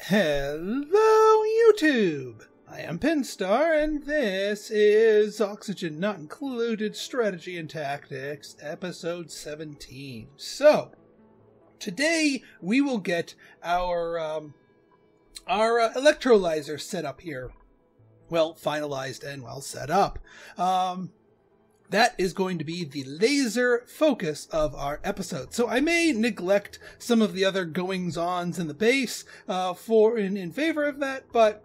Hello, YouTube! I am Pinstar, and this is Oxygen Not Included Strategy and Tactics, Episode 17. So, today we will get our electrolyzer set up here. Well, finalized and well set up. That is going to be the laser focus of our episode. So I may neglect some of the other goings-ons in the base in favor of that, but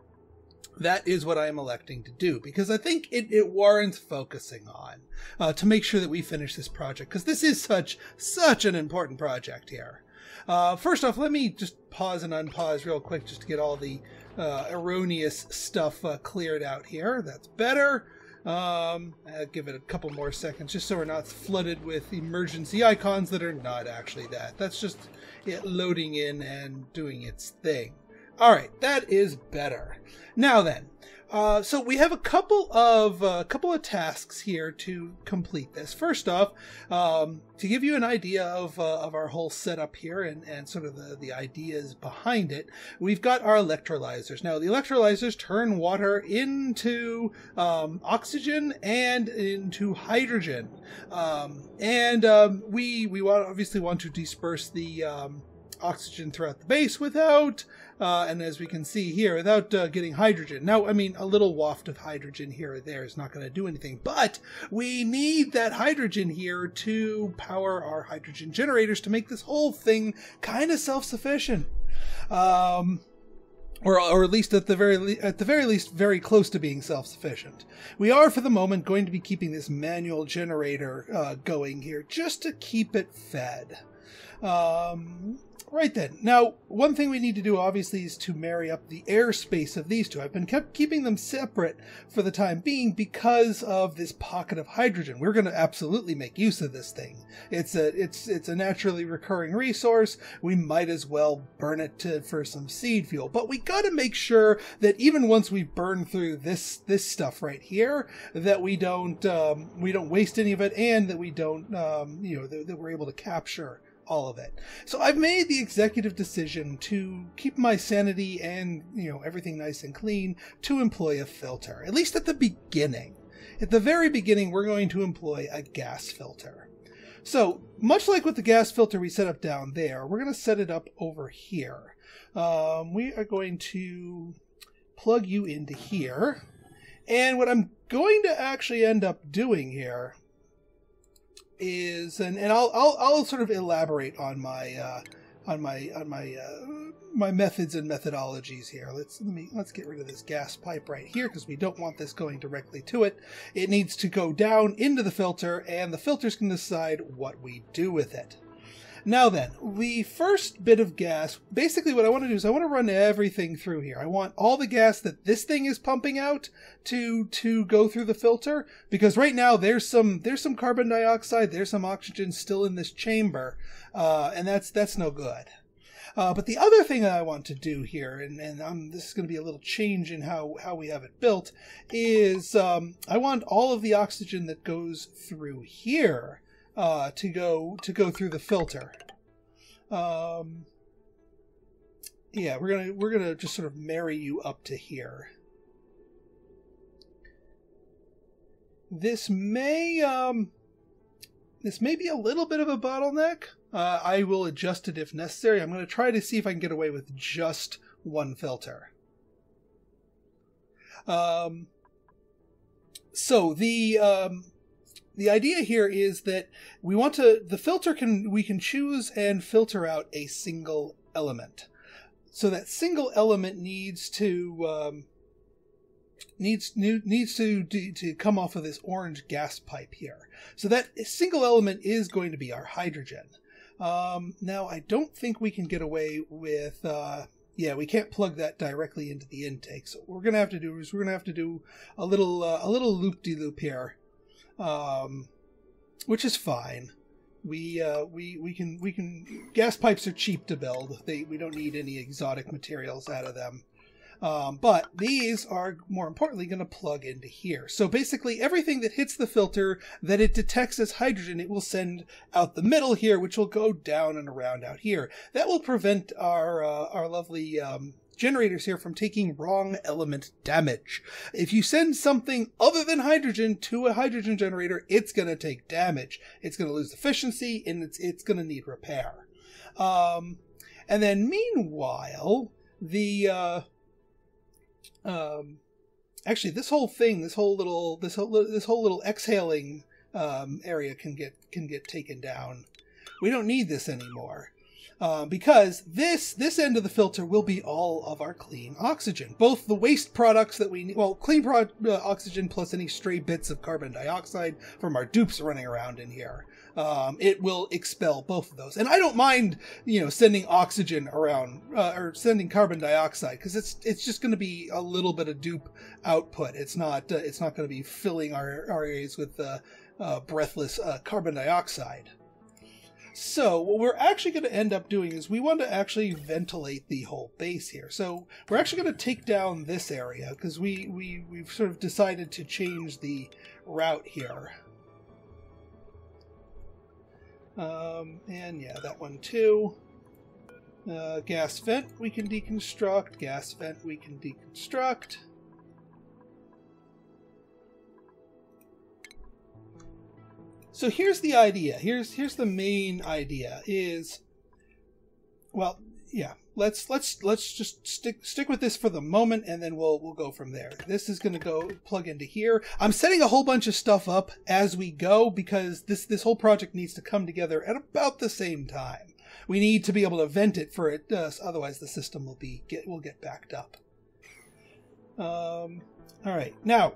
that is what I am electing to do because I think it warrants focusing on to make sure that we finish this project, because this is such an important project here. First off, let me just pause and unpause real quick just to get all the erroneous stuff cleared out here. That's better. I'll give it a couple more seconds just so we're not flooded with emergency icons that are not actually that. That's just it loading in and doing its thing. All right, that is better. Now then, so we have a couple of tasks here to complete this. First off, to give you an idea of our whole setup here and sort of the ideas behind it, we've got our electrolyzers. Now, the electrolyzers turn water into oxygen and into hydrogen, we obviously want to disperse the oxygen throughout the base without, and as we can see here, without getting hydrogen. Now, I mean, a little waft of hydrogen here or there is not going to do anything, but we need that hydrogen here to power our hydrogen generators to make this whole thing kind of self-sufficient. Or at least at the very least, very close to being self-sufficient. We are, for the moment, going to be keeping this manual generator going here just to keep it fed. Right then. Now, one thing we need to do, obviously, is to marry up the airspace of these two. I've been keeping them separate for the time being because of this pocket of hydrogen. We're going to absolutely make use of this thing. It's a naturally recurring resource. We might as well burn it for some seed fuel. But we got to make sure that even once we burn through this stuff right here, that we don't waste any of it, and that we don't that we're able to capture all of it. So I've made the executive decision to keep my sanity and, everything nice and clean, to employ a filter, at least at the beginning. At the very beginning, we're going to employ a gas filter. So much like with the gas filter we set up down there, we're going to set it up over here. We are going to plug you into here. And what I'm going to actually end up doing here is, and I'll sort of elaborate on my my methods and methodologies here. Let's get rid of this gas pipe right here because we don't want this going directly to it. It needs to go down into the filter, and the filters can decide what we do with it. Now then, the first bit of gas, basically what I want to do is I want to run everything through here. I want all the gas that this thing is pumping out to go through the filter, because right now there's some carbon dioxide, there's some oxygen still in this chamber, and that's no good. But the other thing that I want to do here, and this is going to be a little change in how we have it built, is I want all of the oxygen that goes through here to go through the filter. Yeah, we're gonna just sort of marry you up to here. This may be a little bit of a bottleneck. I will adjust it if necessary. I'm going to try to see if I can get away with just one filter. So the idea here is that we want we can choose and filter out a single element. So that single element needs to come off of this orange gas pipe here. So that single element is going to be our hydrogen. Now I don't think we can get away with we can't plug that directly into the intake. So what we're going to have to do is we're going to have to do a little loop-de-loop here. Which is fine. We can. Gas pipes are cheap to build. We don't need any exotic materials out of them. But these are, more importantly, going to plug into here. So basically everything that hits the filter that it detects as hydrogen, it will send out the middle here, which will go down and around out here. That will prevent our lovely generators here from taking wrong element damage. If you send something other than hydrogen to a hydrogen generator, it's going to take damage. It's going to lose efficiency, and it's going to need repair. And then meanwhile, the actually this whole little exhaling area can get taken down. We don't need this anymore. Because this end of the filter will be all of our clean oxygen. Both the waste products that we need, well, clean oxygen plus any stray bits of carbon dioxide from our dupes running around in here. It will expel both of those. And I don't mind, sending oxygen around, or sending carbon dioxide, because it's just going to be a little bit of dupe output. It's not going to be filling our areas with breathless carbon dioxide. So what we're actually going to end up doing is we want to actually ventilate the whole base here. So we're actually going to take down this area because we've sort of decided to change the route here. And yeah, that one too. Gas vent we can deconstruct. Gas vent we can deconstruct. So here's the idea. Here's the main idea is, well, yeah, let's just stick with this for the moment, and then we'll go from there. This is going to go plug into here. I'm setting a whole bunch of stuff up as we go because this whole project needs to come together at about the same time. We need to be able to vent it for it, otherwise the system will get backed up. All right, now.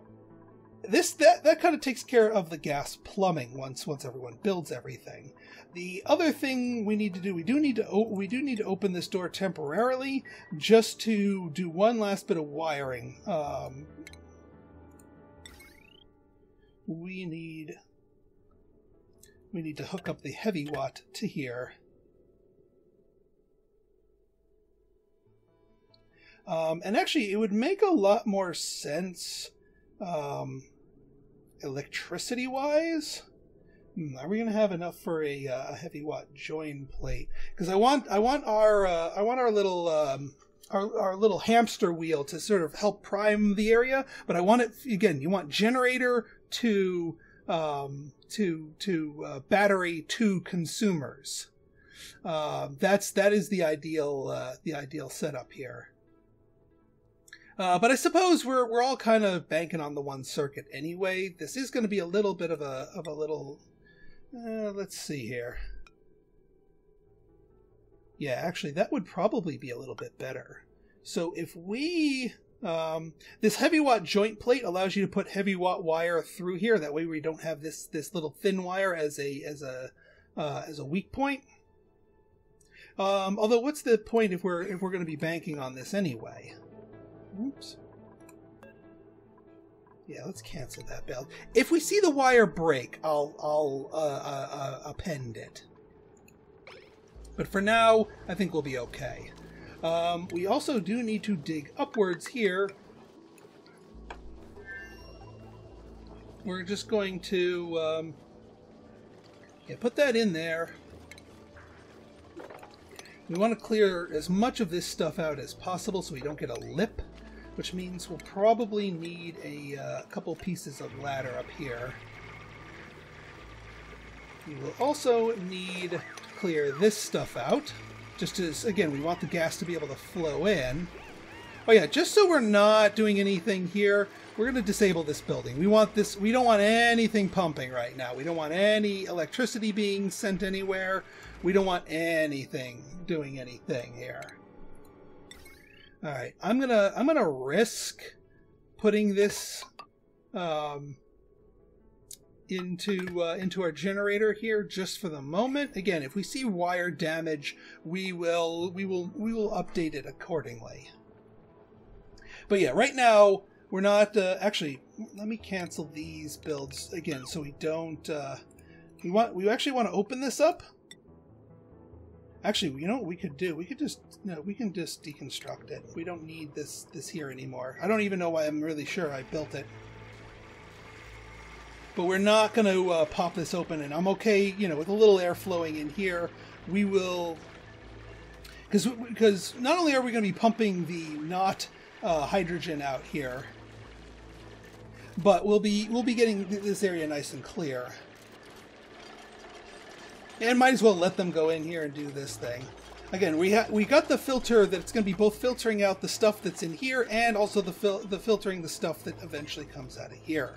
That kind of takes care of the gas plumbing once everyone builds everything. The other thing we need to do, we do need to open this door temporarily just to do one last bit of wiring. We need to hook up the heavy watt to here. And actually, it would make a lot more sense. Electricity-wise, are we going to have enough for a heavy watt join plate? Because I want our little our little hamster wheel to sort of help prime the area, but I want it again. You want generator to battery to consumers. That is the ideal setup here. But I suppose we're all kind of banking on the one circuit anyway. This is going to be a little bit of a little. Let's see here. Yeah, actually, that would probably be a little bit better. So if we this heavy watt joint plate allows you to put heavy watt wire through here. That way we don't have this little thin wire as a weak point. Although, what's the point if we're going to be banking on this anyway? Oops. Yeah, let's cancel that build. If we see the wire break, I'll append it. But for now, I think we'll be okay. We also do need to dig upwards here. We're just going to put that in there. We want to clear as much of this stuff out as possible so we don't get a lip. Which means we'll probably need a couple pieces of ladder up here. We will also need to clear this stuff out. Just as, again, we want the gas to be able to flow in. Oh yeah, just so we're not doing anything here, we're going to disable this building. We don't want anything pumping right now. We don't want any electricity being sent anywhere. We don't want anything doing anything here. All right, I'm gonna risk putting this into our generator here just for the moment. Again, if we see wire damage, we will update it accordingly. But yeah, right now we're not actually. Let me cancel these builds again so we don't. We actually want to open this up. Actually, you know what we could do? We can just deconstruct it. We don't need this here anymore. I don't even know why I'm really sure I built it. But we're not going to pop this open, and I'm okay, with a little air flowing in here. We will, Because not only are we going to be pumping the not hydrogen out here, but we'll be getting this area nice and clear. And might as well let them go in here and do this thing. Again, we got the filter that it's going to be both filtering out the stuff that's in here and also the filtering the stuff that eventually comes out of here.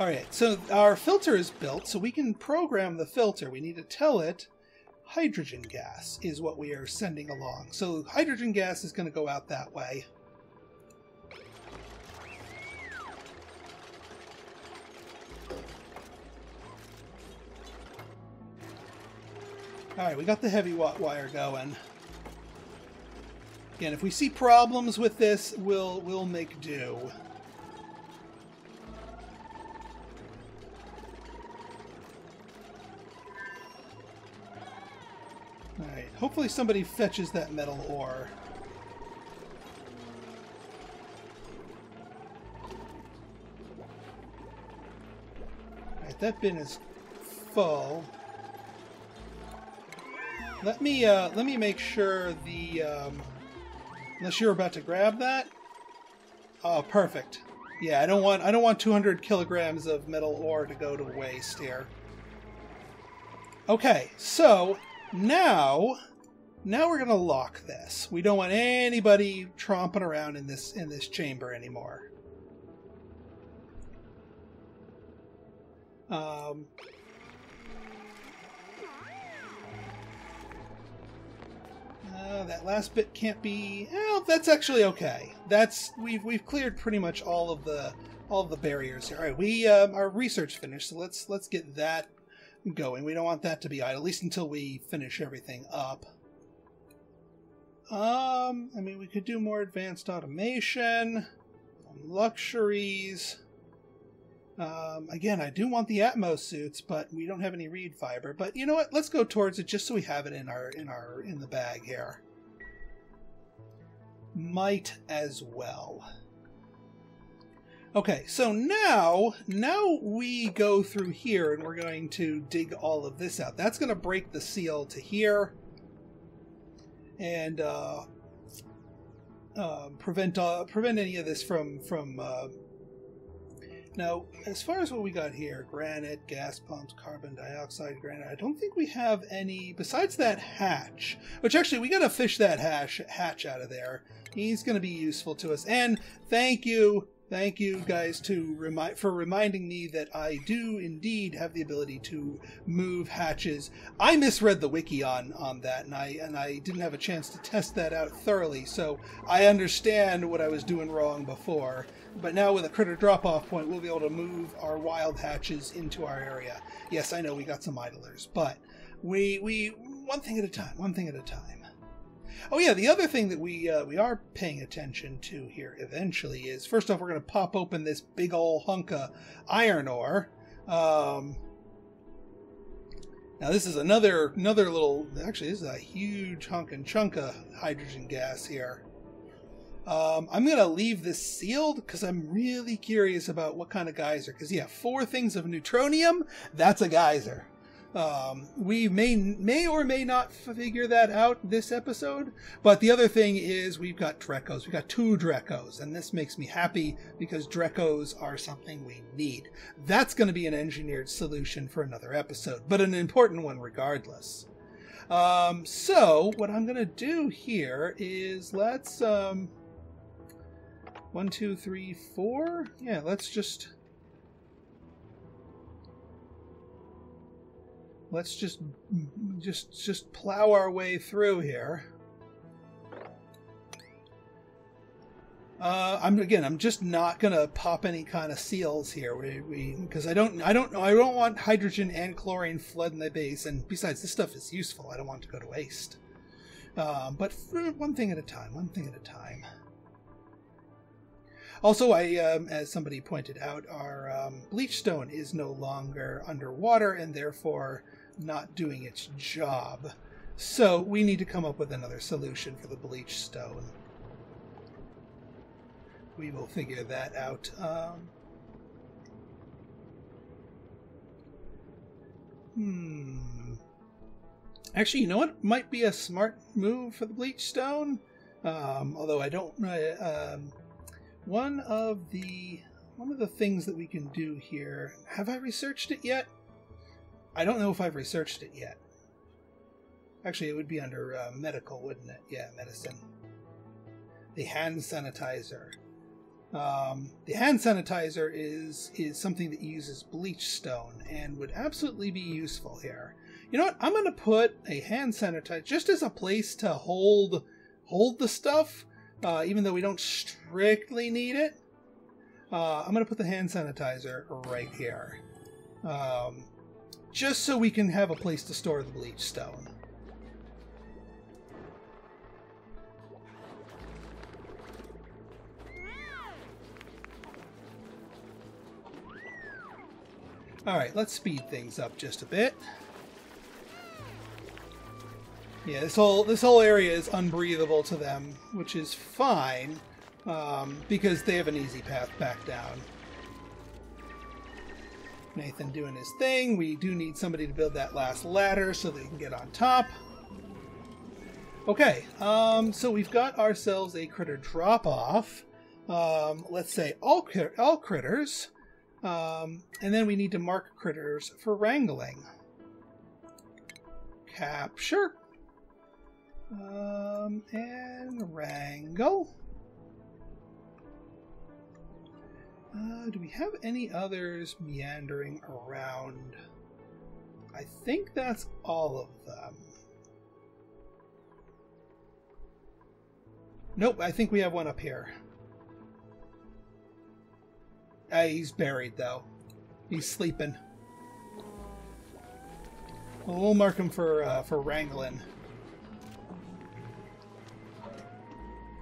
Alright, so our filter is built, so we can program the filter. We need to tell it hydrogen gas is what we are sending along. So hydrogen gas is going to go out that way. Alright, we got the heavy wire going. Again, if we see problems with this, we'll make do. Alright, hopefully somebody fetches that metal ore. Alright, that bin is full. Let me make sure the unless you're about to grab that. Oh, perfect. Yeah, I don't want 200 kilograms of metal ore to go to waste here. Okay, so now we're gonna lock this. We don't want anybody tromping around in this chamber anymore. That last bit can't be. Well, that's actually okay. We've cleared pretty much all of the barriers here. All right, our research finished, so let's get that going. We don't want that to be idle, at least until we finish everything up. I mean, we could do more advanced automation, luxuries. Again, I do want the Atmos suits, but we don't have any reed fiber. But you know what? Let's go towards it just so we have it in the bag here. Might as well. Okay, so now we go through here and we're going to dig all of this out. That's going to break the seal to here and prevent any of this from now, as far as what we got here, granite, gas pumps, carbon dioxide, granite, I don't think we have any, besides that hatch, which actually we got to fish that hatch out of there. He's going to be useful to us. And thank you guys for reminding me that I do indeed have the ability to move hatches. I misread the wiki on that, and I didn't have a chance to test that out thoroughly, so I understand what I was doing wrong before. But now with a critter drop-off point, we'll be able to move our wild hatches into our area. Yes, I know we got some idlers, but we one thing at a time, one thing at a time. Oh yeah, the other thing that we are paying attention to here eventually is, first off, we're going to pop open this big ol' hunk of iron ore. Now this is another little, actually this is a huge hunk and chunk of hydrogen gas here. I'm going to leave this sealed because I'm really curious about what kind of geyser, because yeah, 4 things of neutronium, that's a geyser. We may or may not figure that out this episode, but the other thing is we've got Drecos. We've got 2 Drecos, and this makes me happy because Drecos are something we need. That's going to be an engineered solution for another episode, but an important one regardless. So what I'm going to do here is let's 1, 2, 3, 4. Yeah, let's just plow our way through here. I'm just not gonna pop any kind of seals here. Because I don't want hydrogen and chlorine flooding the base, and besides, this stuff is useful. I don't want it to go to waste. But one thing at a time. One thing at a time. Also, as somebody pointed out, our bleach stone is no longer underwater and therefore not doing its job. So we need to come up with another solution for the bleach stone. We will figure that out. Actually, you know what might be a smart move for the bleach stone? Although I don't. One of the things that we can do here. Have I researched it yet? I don't know if I've researched it yet. Actually, it would be under medical, wouldn't it? Yeah, medicine. The hand sanitizer. The hand sanitizer is something that uses bleach stone and would absolutely be useful here. You know what? I'm going to put a hand sanitizer just as a place to hold the stuff, even though we don't strictly need it. I'm going to put the hand sanitizer right here, just so we can have a place to store the bleach stone. Alright, let's speed things up just a bit. Yeah, this whole area is unbreathable to them, which is fine, because they have an easy path back down. Nathan doing his thing. We do need somebody to build that last ladder so they can get on top. Okay, so we've got ourselves a critter drop-off. Let's say all critters. And then we need to mark critters for wrangling. Capture. And wrangle. Do we have any others meandering around? I think that's all of them. Nope, I think we have one up here. He's buried, though. He's sleeping. Well, we'll mark him for wrangling.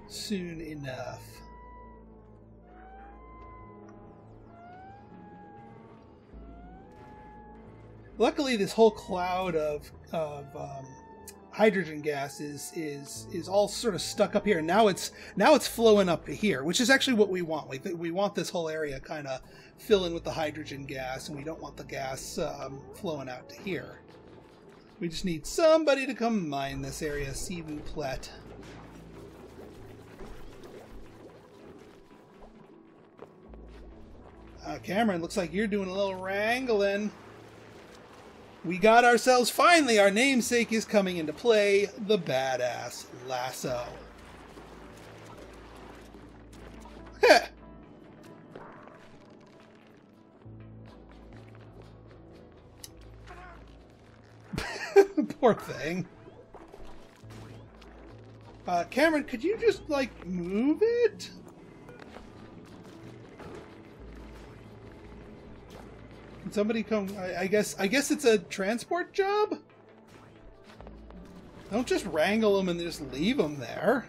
Soon enough. Luckily, this whole cloud of hydrogen gas is all sort of stuck up here. Now it's flowing up to here, which is actually what we want. We want this whole area kind of filling with the hydrogen gas, and we don't want the gas flowing out to here. We just need somebody to come mine this area, s'il vous plaît. Cameron, looks like you're doing a little wrangling. We got ourselves, finally, our namesake is coming into play, the badass lasso. Heh. Poor thing. Cameron, could you just, like, move it? Can somebody come? I guess it's a transport job? Don't just wrangle them and just leave them there.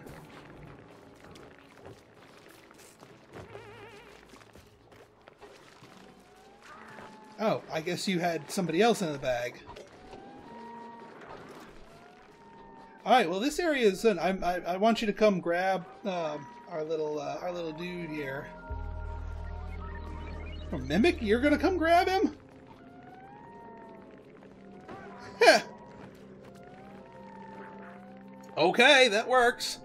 Oh, I guess you had somebody else in the bag. Alright, well this area is done. I want you to come grab our little dude here. Oh, Mimic, you're gonna come grab him? Heh. Okay, that works.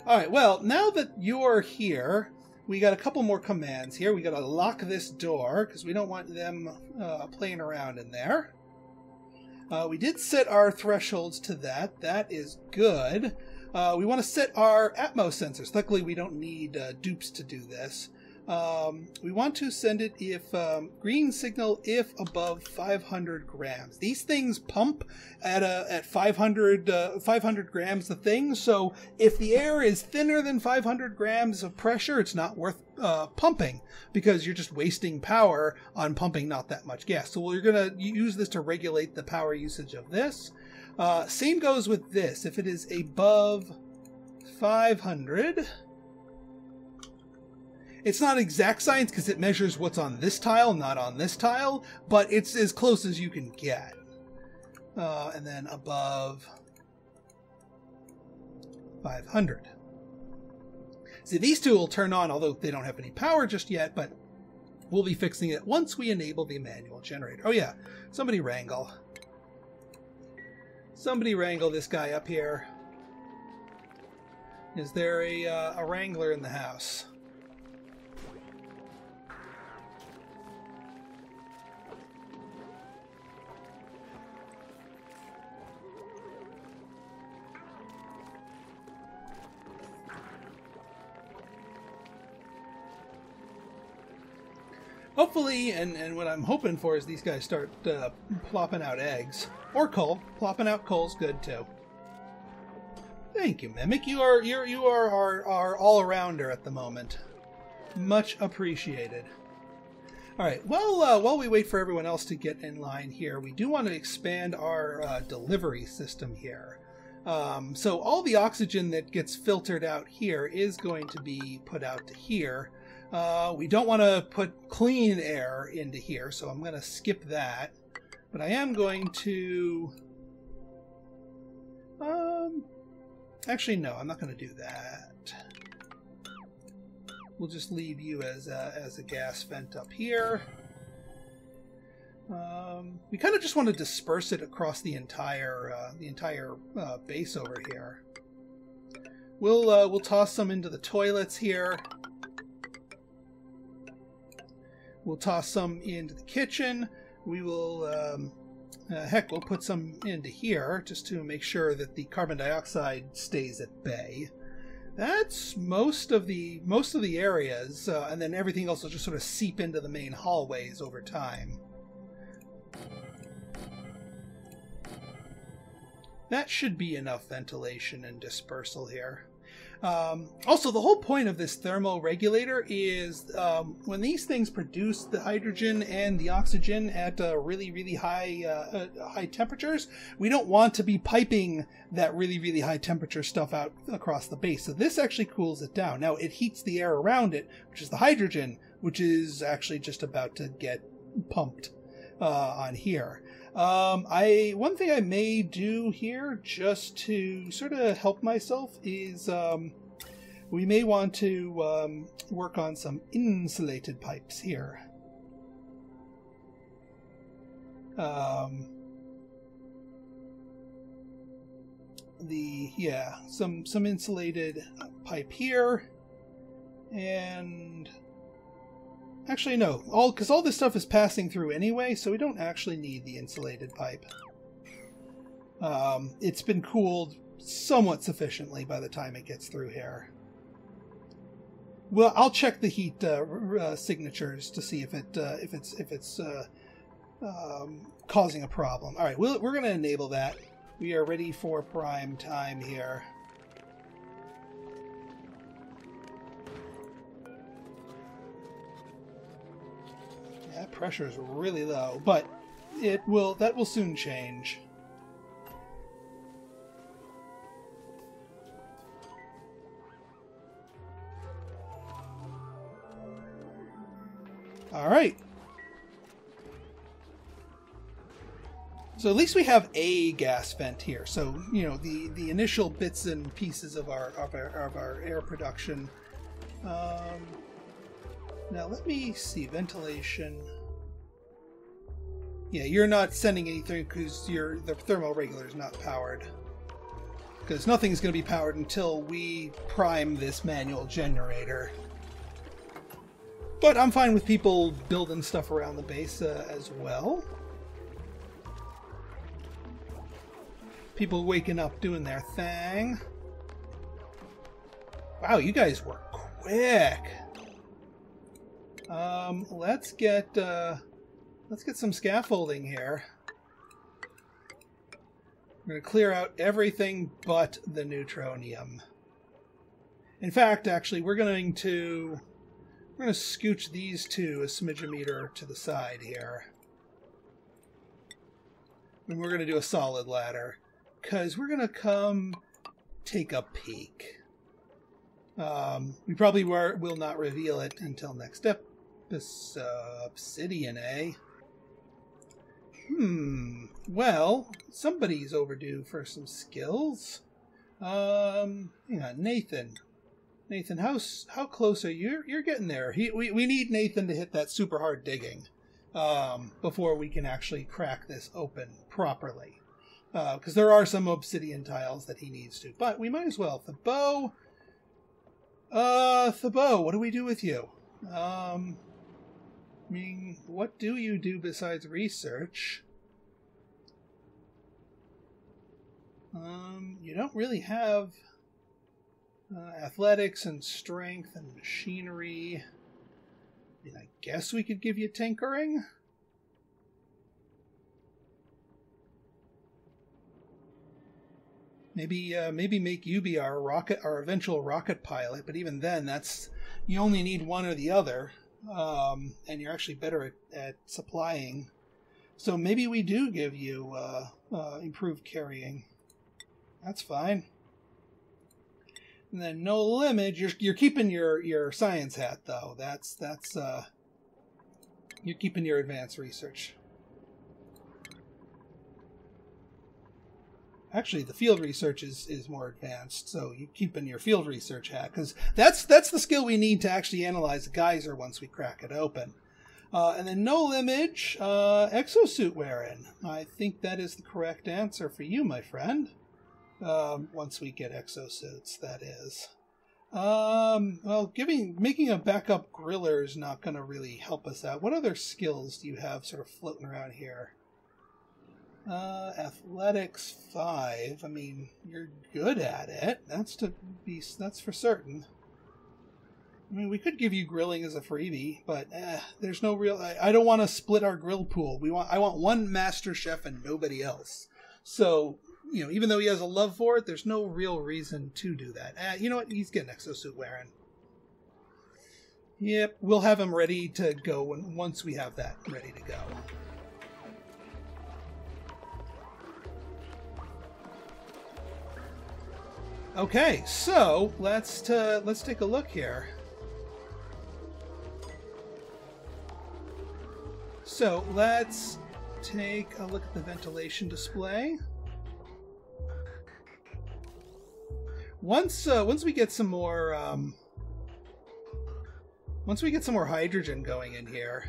Alright, well, now that you're here, we got a couple more commands here. We gotta lock this door, because we don't want them playing around in there. We did set our thresholds to that. That is good. We want to set our Atmos sensors. Luckily, we don't need dupes to do this. We want to send it if green signal if above 500 grams. These things pump at 500 grams a thing. So if the air is thinner than 500 grams of pressure, it's not worth pumping, because you're just wasting power on pumping not that much gas. So you're going to use this to regulate the power usage of this. Same goes with this. If it is above 500. It's not exact science because it measures what's on this tile, not on this tile, but it's as close as you can get. And then above 500. See, these two will turn on, although they don't have any power just yet, but we'll be fixing it once we enable the manual generator. Oh yeah, somebody wrangle. Somebody wrangle this guy up here. Is there a wrangler in the house? Hopefully, and what I'm hoping for is these guys start plopping out eggs. Or coal. Plopping out coal's good too. Thank you, Mimic. You are our all-arounder at the moment. Much appreciated. Alright, well, while we wait for everyone else to get in line here, we do want to expand our delivery system here. So all the oxygen that gets filtered out here is going to be put out to here. We don't want to put clean air into here, so I'm going to skip that. But I am going to... Actually, no, I'm not going to do that. We'll just leave you as a gas vent up here. We kind of just want to disperse it across the entire base over here. We'll toss some into the toilets here. We'll toss some into the kitchen. We will, heck, we'll put some into here just to make sure that the carbon dioxide stays at bay. That's most of the areas, and then everything else will just sort of seep into the main hallways over time. That should be enough ventilation and dispersal here. Also, the whole point of this thermoregulator is when these things produce the hydrogen and the oxygen at really, really high temperatures, we don't want to be piping that really, really high temperature stuff out across the base. So this actually cools it down. Now, it heats the air around it, which is the hydrogen, which is actually just about to get pumped on here. One thing I may do here, just to sort of help myself, is we may want to work on some insulated pipes here. Some insulated pipe here, and actually no, because all this stuff is passing through anyway, so we don't actually need the insulated pipe. It's been cooled somewhat sufficiently by the time it gets through here. Well, I'll check the heat signatures to see if it's causing a problem. All right, we're going to enable that. We are ready for prime time here. That pressure is really low, but that will soon change. All right. So at least we have a gas vent here. So, you know, the initial bits and pieces of our air production. Now let me see, ventilation. Yeah, you're not sending anything because the thermoregulator is not powered. Because nothing's going to be powered until we prime this manual generator. But I'm fine with people building stuff around the base as well. People waking up doing their thing. Wow, you guys were quick. Let's get some scaffolding here. We're going to clear out everything but the neutronium. In fact, actually, we're going to scooch these two a smidge-meter to the side here. And we're going to do a solid ladder, because we're going to come take a peek. We probably will not reveal it until next episode. Obsidian, eh? Well, somebody's overdue for some skills. Hang on, Nathan. Nathan, how close are you? You're getting there. We need Nathan to hit that super hard digging before we can actually crack this open properly. Because there are some obsidian tiles that he needs to. But we might as well. Thibaut, what do we do with you? I mean, what do you do besides research? You don't really have athletics and strength and machinery. I mean, I guess we could give you tinkering. Maybe make you be our eventual rocket pilot. But even then, you only need one or the other, and you're actually better at supplying. So maybe we do give you improved carrying. That's fine. And then no limit. You're keeping your science hat though. That's you're keeping your advanced research. Actually, the field research is more advanced, so you keep in your field research hat, because that's the skill we need to actually analyze the geyser once we crack it open. And then no limage, exosuit wearing. I think that is the correct answer for you, my friend. Once we get exosuits, that is. Well, making a backup griller is not going to really help us out. What other skills do you have sort of floating around here? Athletics 5. I mean, you're good at it. That's for certain. I mean, we could give you grilling as a freebie, but there's no real. I don't want to split our grill pool. I want one master chef and nobody else. So, even though he has a love for it, there's no real reason to do that. You know what? He's getting exosuit wearing. Yep, we'll have him ready to go once we have that ready to go. Okay, so let's take a look here. So let's take a look at the ventilation display. Once we get some more hydrogen going in here,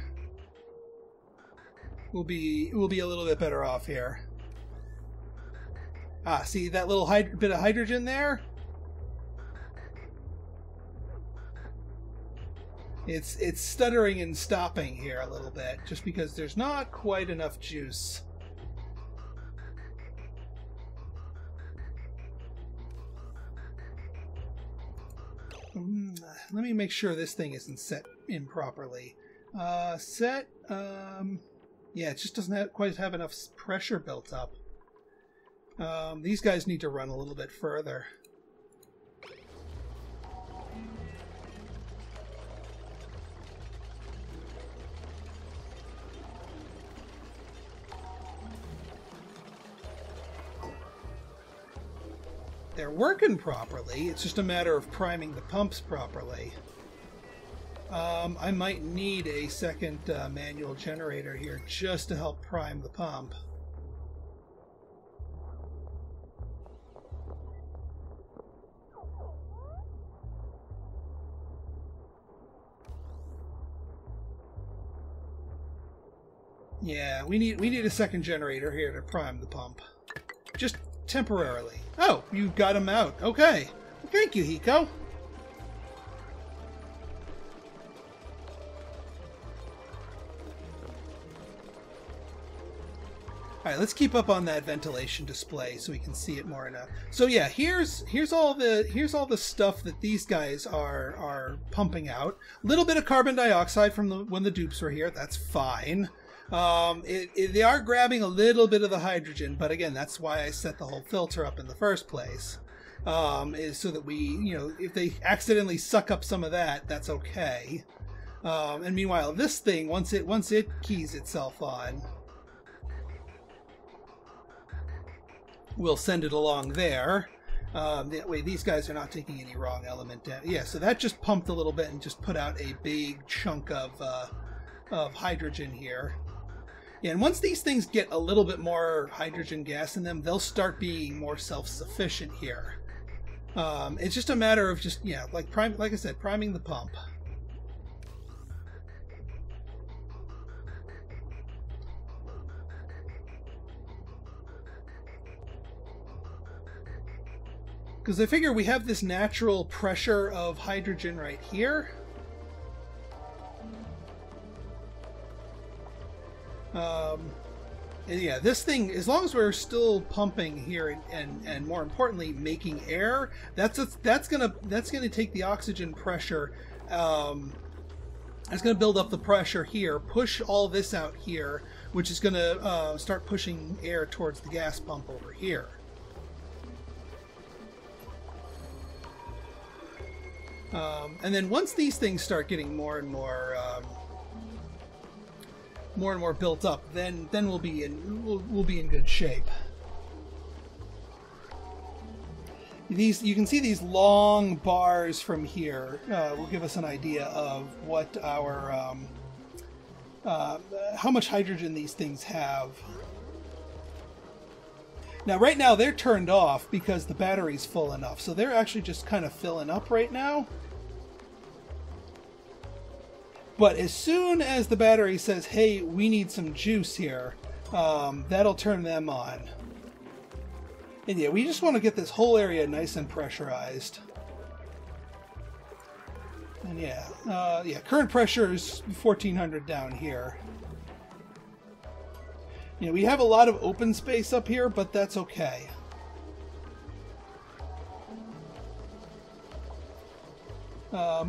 we'll be a little bit better off here. Ah, see that little bit of hydrogen there? It's stuttering and stopping here a little bit, just because there's not quite enough juice. Let me make sure this thing isn't set in properly. Yeah, it just doesn't quite have enough pressure built up. These guys need to run a little bit further. They're working properly. It's just a matter of priming the pumps properly. I might need a second manual generator here just to help prime the pump. Yeah, we need a second generator here to prime the pump. Just temporarily. Oh, you got him out. Okay. Well, thank you, Hiko. Alright, let's keep up on that ventilation display so we can see it more enough. So yeah, here's all the stuff that these guys are pumping out. A little bit of carbon dioxide from when the dupes were here. That's fine. They are grabbing a little bit of the hydrogen, but again, that's why I set the whole filter up in the first place. Is so that we, if they accidentally suck up some of that, that's okay. And meanwhile, this thing, once it keys itself on, we'll send it along there. That way these guys are not taking any wrong element down. Yeah, so that just pumped a little bit and just put out a big chunk of hydrogen here. Yeah, and once these things get a little bit more hydrogen gas in them, they'll start being more self-sufficient here. It's just a matter of just, yeah, like I said, priming the pump. Because I figure we have this natural pressure of hydrogen right here. And yeah, this thing, as long as we're still pumping here and more importantly making air, that's gonna take the oxygen pressure. It's gonna build up the pressure here, push all this out here, which is gonna start pushing air towards the gas pump over here. And then once these things start getting more and more built up, then we'll be in good shape. You can see these long bars from here will give us an idea of what our how much hydrogen these things have. Now, right now they're turned off because the battery's full enough, so they're actually just kind of filling up right now. But as soon as the battery says, hey, we need some juice here, that'll turn them on. And yeah, we just want to get this whole area nice and pressurized. And yeah, current pressure is 1400 down here. You know, we have a lot of open space up here, but that's okay.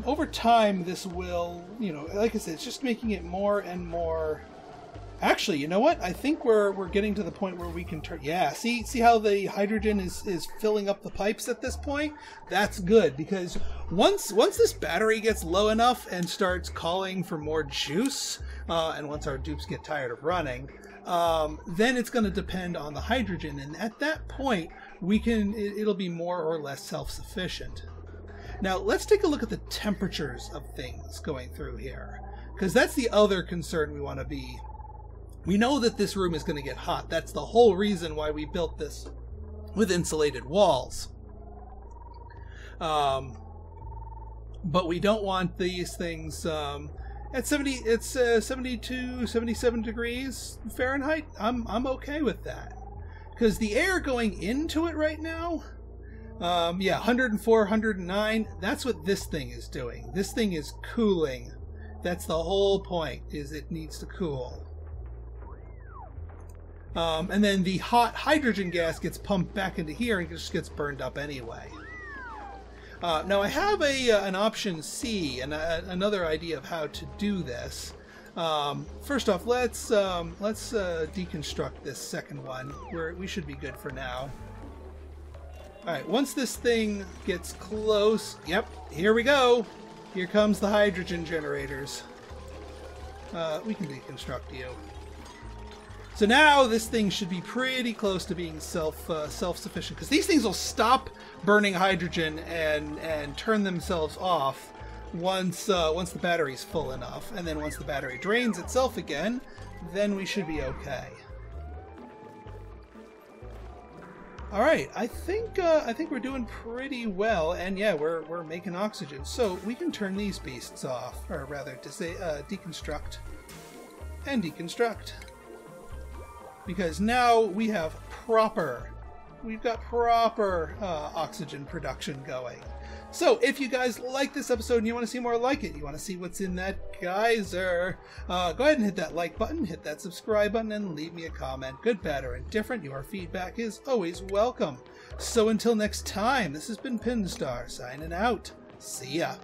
Over time, this will, you know, like I said, it's just making it more and more. Actually, you know what? I think we're getting to the point where we can turn. Yeah, see how the hydrogen is filling up the pipes at this point? That's good, because once this battery gets low enough and starts calling for more juice, and once our dupes get tired of running, then it's going to depend on the hydrogen, and at that point, it'll be more or less self-sufficient. Now, let's take a look at the temperatures of things going through here, because that's the other concern we want to be. We know that this room is going to get hot. That's the whole reason why we built this with insulated walls. But we don't want these things at 72, 77 degrees Fahrenheit. I'm okay with that, because the air going into it right now, yeah, 104, 109, that's what this thing is doing. This thing is cooling. That's the whole point, is it needs to cool. And then the hot hydrogen gas gets pumped back into here and just gets burned up anyway. Now I have an option C, and another idea of how to do this. First off, let's deconstruct this second one. We should be good for now. Alright, once this thing gets close, yep, here we go. Here comes the hydrogen generators. We can deconstruct you. So now this thing should be pretty close to being self-sufficient, because these things will stop burning hydrogen and turn themselves off once the battery's full enough, and then once the battery drains itself again, then we should be okay. All right, I think we're doing pretty well, and yeah, we're making oxygen, so we can turn these beasts off, or rather, to say deconstruct and deconstruct, because now we've got proper oxygen production going. So if you guys like this episode and you want to see more like it, you want to see what's in that geyser, go ahead and hit that like button, hit that subscribe button, and leave me a comment. Good, bad, or indifferent, your feedback is always welcome. So until next time, this has been Pinstar signing out. See ya.